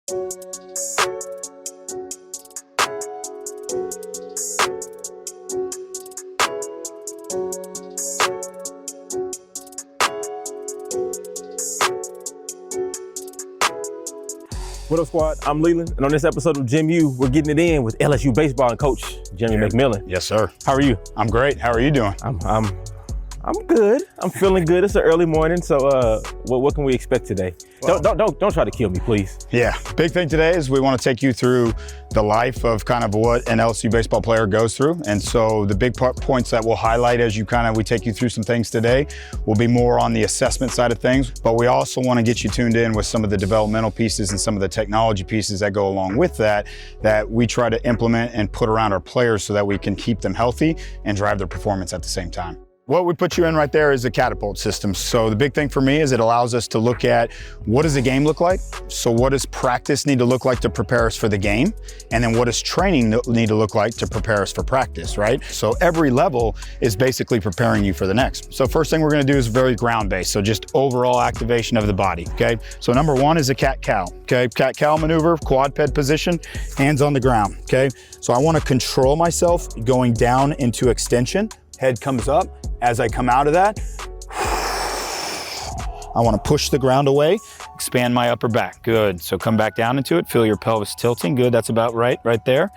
What up, squad? I'm Leland, and on this episode of Jim U, we're getting it in with LSU baseball and coach Jeremy McMillan. Yes, sir. How are you? I'm great. How are you doing? I'm good. I'm feeling good. It's an early morning, so what can we expect today? Well, don't try to kill me, please. Yeah, big thing today is we want to take you through the life of kind of what an LSU baseball player goes through, and so the big points that we'll highlight as we take you through some things today will be more on the assessment side of things, but we also want to get you tuned in with some of the developmental pieces and some of the technology pieces that go along with that we try to implement and put around our players so that we can keep them healthy and drive their performance at the same time. What we put you in right there is the catapult system. So the big thing for me is it allows us to look at what does the game look like? So what does practice need to look like to prepare us for the game? And then what does training need to look like to prepare us for practice, right? So every level is basically preparing you for the next. So first thing we're gonna do is very ground-based. So just overall activation of the body, okay? So number one is a cat-cow, okay? Cat-cow maneuver, quadruped position, hands on the ground, okay? So I wanna control myself going down into extension. Head comes up. As I come out of that, I want to push the ground away, expand my upper back. Good. So come back down into it. Feel your pelvis tilting. Good. That's about right there.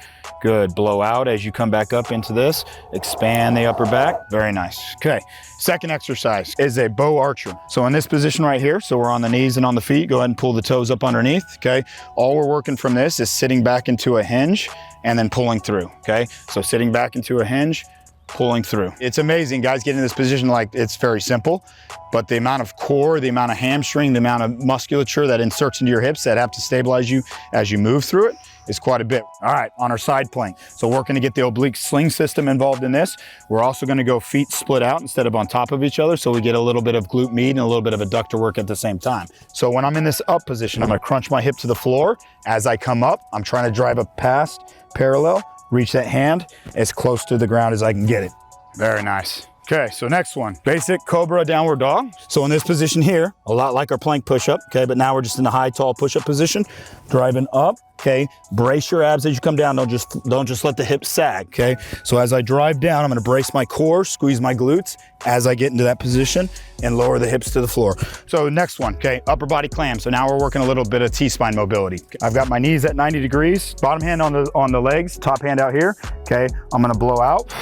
Good. Blow out as you come back up into this. Expand the upper back. Very nice. Okay. Second exercise is a bow archer. So in this position right here, so we're on the knees and on the feet, go ahead and pull the toes up underneath. Okay. All we're working from this is sitting back into a hinge and then pulling through. Okay. So sitting back into a hinge, pulling through. It's amazing, guys, getting in this position. Like, it's very simple, but the amount of core, the amount of hamstring, the amount of musculature that inserts into your hips that have to stabilize you as you move through it is quite a bit. All right, on our side plank. So working to get the oblique sling system involved in this. We're also gonna go feet split out instead of on top of each other, so we get a little bit of glute med and a little bit of adductor work at the same time. So when I'm in this up position, I'm gonna crunch my hip to the floor. As I come up, I'm trying to drive a past parallel, reach that hand as close to the ground as I can get it. Very nice. Okay, so next one, basic cobra downward dog. So in this position here, a lot like our plank push-up, okay, but now we're just in the high, tall push-up position, driving up, okay? Brace your abs as you come down, don't just let the hips sag, okay? So as I drive down, I'm gonna brace my core, squeeze my glutes as I get into that position and lower the hips to the floor. So next one, okay, upper body clam. So now we're working a little bit of T-spine mobility. I've got my knees at 90 degrees, bottom hand on the legs, top hand out here, okay? I'm gonna blow out.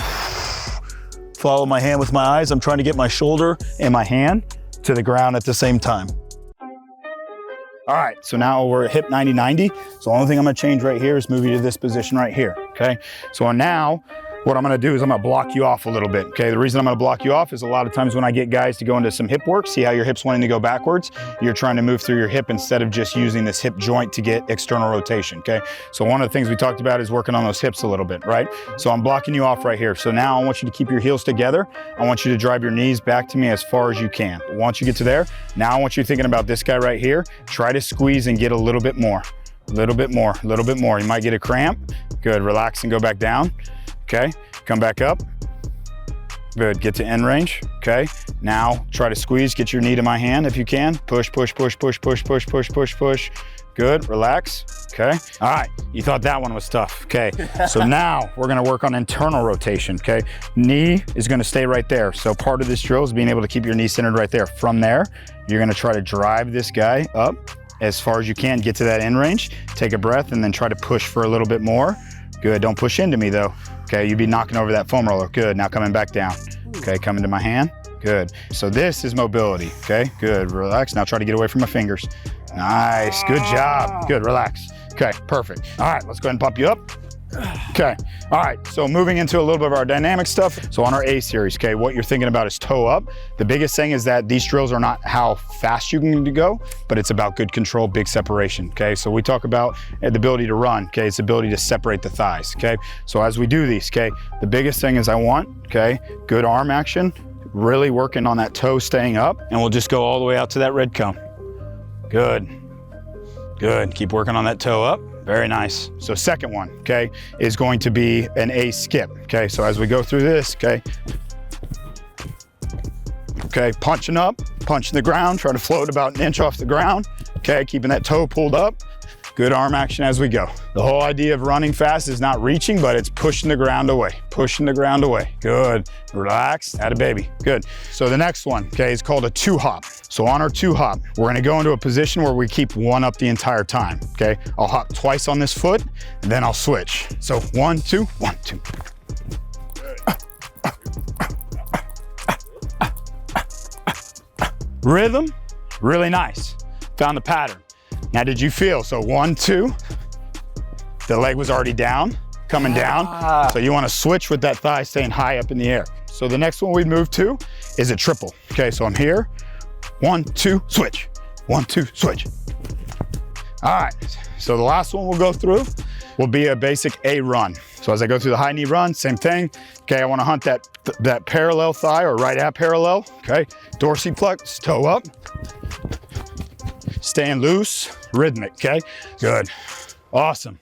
Follow my hand with my eyes. I'm trying to get my shoulder and my hand to the ground at the same time. All right, so now we're at hip 90-90. So the only thing I'm gonna change right here is move you to this position right here, okay? So now, what I'm gonna do is I'm gonna block you off a little bit, okay? The reason I'm gonna block you off is a lot of times when I get guys to go into some hip work, see how your hip's wanting to go backwards, you're trying to move through your hip instead of just using this hip joint to get external rotation, okay? So one of the things we talked about is working on those hips a little bit, right? So I'm blocking you off right here. So now I want you to keep your heels together. I want you to drive your knees back to me as far as you can. Once you get to there, now I want you thinking about this guy right here. Try to squeeze and get a little bit more, a little bit more, a little bit more. You might get a cramp. Good, relax and go back down. Okay, come back up. Good, get to end range, okay? Now try to squeeze, get your knee to my hand if you can. Push, push, push, push, push, push, push, push, push. Good, relax, okay? All right, you thought that one was tough, okay? So now we're gonna work on internal rotation, okay? Knee is gonna stay right there. So part of this drill is being able to keep your knee centered right there. From there, you're gonna try to drive this guy up as far as you can, get to that end range, take a breath, and then try to push for a little bit more. Good, don't push into me though. Okay, you'd be knocking over that foam roller. Good, now coming back down. Okay, coming to my hand. Good. So this is mobility, okay? Good, relax. Now try to get away from my fingers. Nice, good job. Good, relax. Okay, perfect. All right, let's go ahead and pop you up. Okay, all right, so moving into a little bit of our dynamic stuff. So on our A series, okay, what you're thinking about is toe up. The biggest thing is that these drills are not how fast you can go, but it's about good control, big separation, okay? So we talk about the ability to run, okay? It's the ability to separate the thighs, okay? So as we do these, okay, the biggest thing is I want, okay, good arm action, really working on that toe staying up, and we'll just go all the way out to that red cone. Good, good, keep working on that toe up. Very nice. So second one, okay, is going to be an A skip, okay? So as we go through this, okay, punching up, punching the ground, trying to float about an inch off the ground, okay, keeping that toe pulled up, Good arm action as we go. The whole idea of running fast is not reaching, but it's pushing the ground away, pushing the ground away. Good, relax, atta baby, good. So the next one, okay, is called a 2-hop. So on our 2-hop, we're gonna go into a position where we keep 1 up the entire time, okay? I'll hop twice on this foot, and then I'll switch. So 1, 2, 1, 2. Rhythm, really nice. Found the pattern. Now, did you feel? So 1, 2, the leg was already down, coming down. So you wanna switch with that thigh staying high up in the air. So the next one we move to is a triple. Okay, so I'm here, 1, 2, switch. 1, 2, switch. All right, so the last one we'll go through will be a basic A run. So as I go through the high knee run, same thing. Okay, I wanna hunt that parallel thigh or right ab parallel, okay? Dorsiflex, toe up. Staying loose, rhythmic, okay? Good, awesome.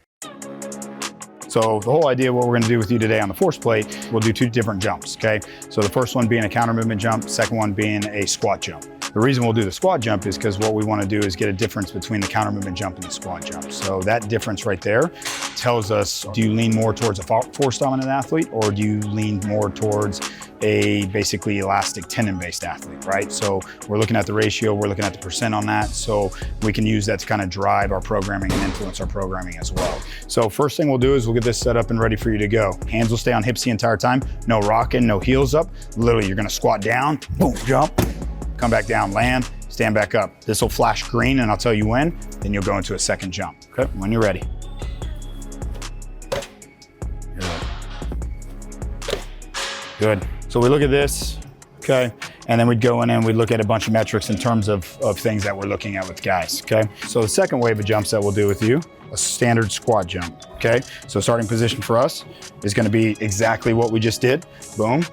So the whole idea of what we're gonna do with you today on the force plate, we'll do 2 different jumps, okay? So the first one being a counter movement jump, second one being a squat jump. The reason we'll do the squat jump is because what we wanna do is get a difference between the counter movement jump and the squat jump. So that difference right there tells us, do you lean more towards a force dominant athlete or do you lean more towards a basically elastic tendon-based athlete, right? So we're looking at the ratio, we're looking at the percent on that, so we can use that to kind of drive our programming and influence our programming as well. So first thing we'll do is we'll get this set up and ready for you to go. Hands will stay on hips the entire time, no rocking, no heels up. Literally, you're gonna squat down, boom, jump, come back down, land, stand back up. This will flash green and I'll tell you when, then you'll go into a second jump, okay? When you're ready. Good. So we look at this, okay? And then we'd go in and we'd look at a bunch of metrics in terms of things that we're looking at with guys, okay? So the second wave of jumps that we'll do with you, a standard squat jump, okay? So starting position for us is gonna be exactly what we just did. Boom,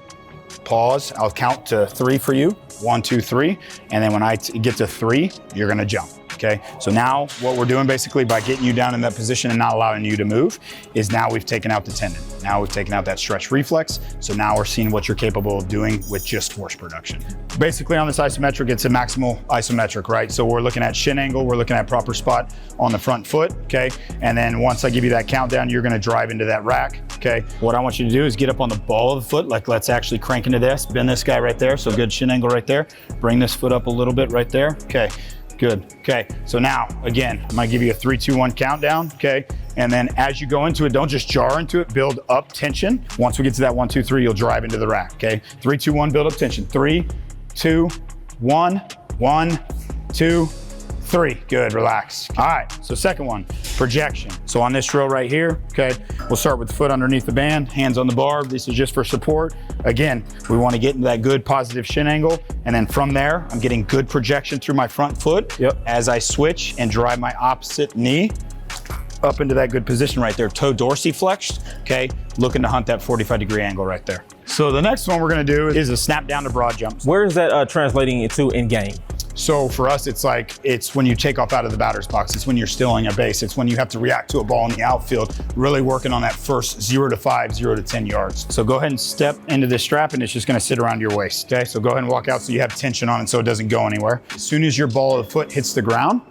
pause, I'll count to 3 for you. 1, 2, 3. And then when I get to 3, you're gonna jump. Okay, so now what we're doing basically by getting you down in that position and not allowing you to move is now we've taken out the tendon. Now we've taken out that stretch reflex. So now we're seeing what you're capable of doing with just force production. Basically on this isometric, it's a maximal isometric, right? So we're looking at shin angle, we're looking at proper spot on the front foot, okay? And then once I give you that countdown, you're gonna drive into that rack, okay? What I want you to do is get up on the ball of the foot, like let's actually crank into this, bend this guy right there. So good shin angle right there. Bring this foot up a little bit right there, okay? Good, okay. So now, again, I'm gonna give you a 3, 2, 1 countdown, okay? And then as you go into it, don't just jar into it, build up tension. Once we get to that 1, 2, 3, you'll drive into the rack, okay? 3, 2, 1, build up tension. 3, 2, 1, 1, 2, 3. Good, relax. All right, so second one, projection. So on this drill right here, okay, we'll start with the foot underneath the band, hands on the bar. This is just for support. Again, we want to get into that good positive shin angle. And then from there, I'm getting good projection through my front foot as I switch and drive my opposite knee up into that good position right there. Toe dorsiflexed, okay? Looking to hunt that 45-degree angle right there. So the next one we're gonna do is a snap down to broad jumps. Where is that translating into in game? So for us, it's when you take off out of the batter's box. It's when you're stealing a base. It's when you have to react to a ball in the outfield, really working on that first 0 to 5, 0 to 10 yards. So go ahead and step into this strap and it's just gonna sit around your waist, okay? So go ahead and walk out so you have tension on it so it doesn't go anywhere. As soon as your ball of the foot hits the ground,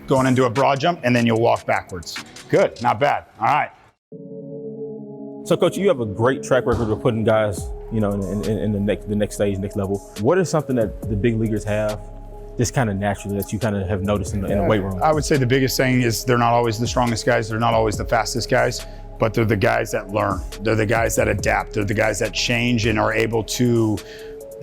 going into a broad jump and then you'll walk backwards. Good, not bad, all right. So Coach, you have a great track record of putting guys, you know, in the next stage, next level. What is something that the big leaguers have just kind of naturally that you kind of have noticed in the weight room? I would say the biggest thing is they're not always the strongest guys. They're not always the fastest guys, but they're the guys that learn. They're the guys that adapt. They're the guys that change and are able to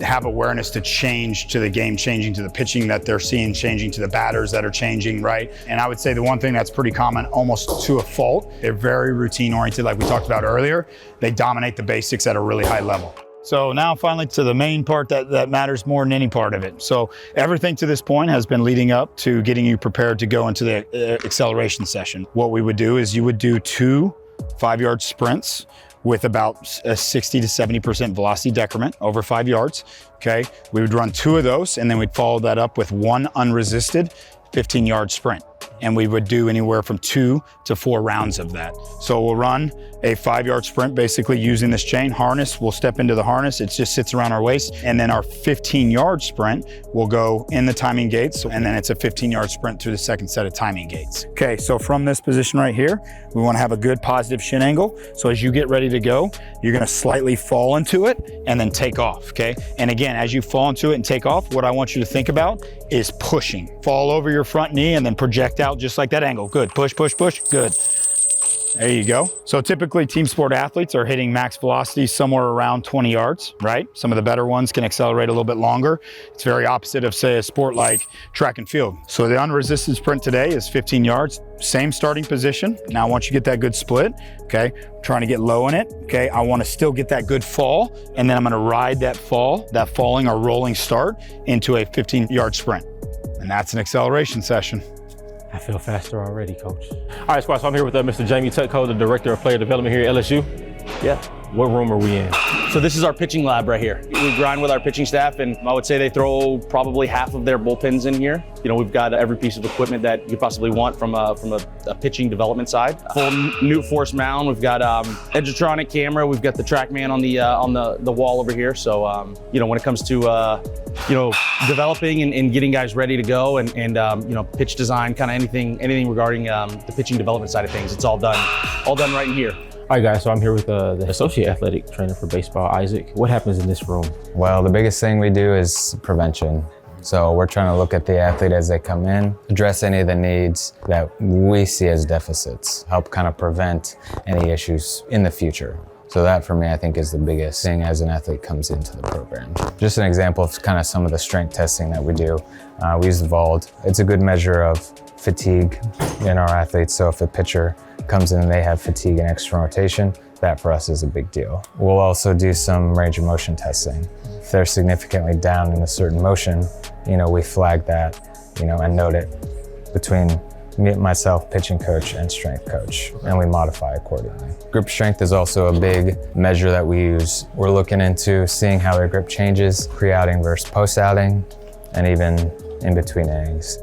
have awareness to change to the game, changing to the pitching that they're seeing, changing to the batters that are changing, right? And I would say the one thing that's pretty common, almost to a fault, they're very routine oriented, like we talked about earlier. They dominate the basics at a really high level. So now finally to the main part that matters more than any part of it. So everything to this point has been leading up to getting you prepared to go into the acceleration session. What we would do is you would do 2 5-yard sprints with about a 60 to 70% velocity decrement over 5 yards, okay? We would run 2 of those and then we'd follow that up with 1 unresisted 15-yard sprint. and we would do anywhere from 2 to 4 rounds of that. So we'll run a 5-yard sprint, basically using this chain harness. We'll step into the harness. It just sits around our waist. And then our 15-yard sprint will go in the timing gates. And then it's a 15-yard sprint through the second set of timing gates. Okay, so from this position right here, we want to have a good positive shin angle. So as you get ready to go, you're going to slightly fall into it and then take off, okay? And again, as you fall into it and take off, what I want you to think about is pushing. Fall over your front knee and then project out just like that angle. Good, push, push, push, good. There you go. So typically team sport athletes are hitting max velocity somewhere around 20 yards, right? Some of the better ones can accelerate a little bit longer. It's very opposite of, say, a sport like track and field. So the unresisted sprint today is 15 yards, same starting position. Now once you get that good split, okay, trying to get low in it, okay, I want to still get that good fall, and then I'm going to ride that fall, that falling or rolling start into a 15-yard sprint. And that's an acceleration session. I feel faster already, Coach. All right, squad, so I'm here with Mr. Jamie Tutko, the Director of Player Development here at LSU. Yeah. What room are we in? So this is our pitching lab right here. We grind with our pitching staff, and I would say they throw probably half of their bullpens in here. You know, we've got every piece of equipment that you could possibly want from a pitching development side. Full Newt Force mound. We've got Edgertronic camera. We've got the TrackMan on the wall over here. So you know, when it comes to you know, developing and getting guys ready to go, and you know, pitch design, kind of anything regarding the pitching development side of things, it's all done right in here. All right, guys, so I'm here with the Associate Athletic Trainer for baseball, Isaac. What happens in this room? Well, the biggest thing we do is prevention. So we're trying to look at the athlete as they come in, address any of the needs that we see as deficits, help kind of prevent any issues in the future. So that for me, I think is the biggest thing as an athlete comes into the program. Just an example of kind of some of the strength testing that we do. We use the VALD. It's a good measure of fatigue in our athletes. So if a pitcher comes in and they have fatigue and extra rotation, that for us is a big deal. We'll also do some range of motion testing. If they're significantly down in a certain motion, you know, we flag that, you know, and note it between myself, pitching coach, and strength coach, and we modify accordingly. Grip strength is also a big measure that we use. We're looking into seeing how their grip changes, pre-outing versus post-outing, and even in between innings.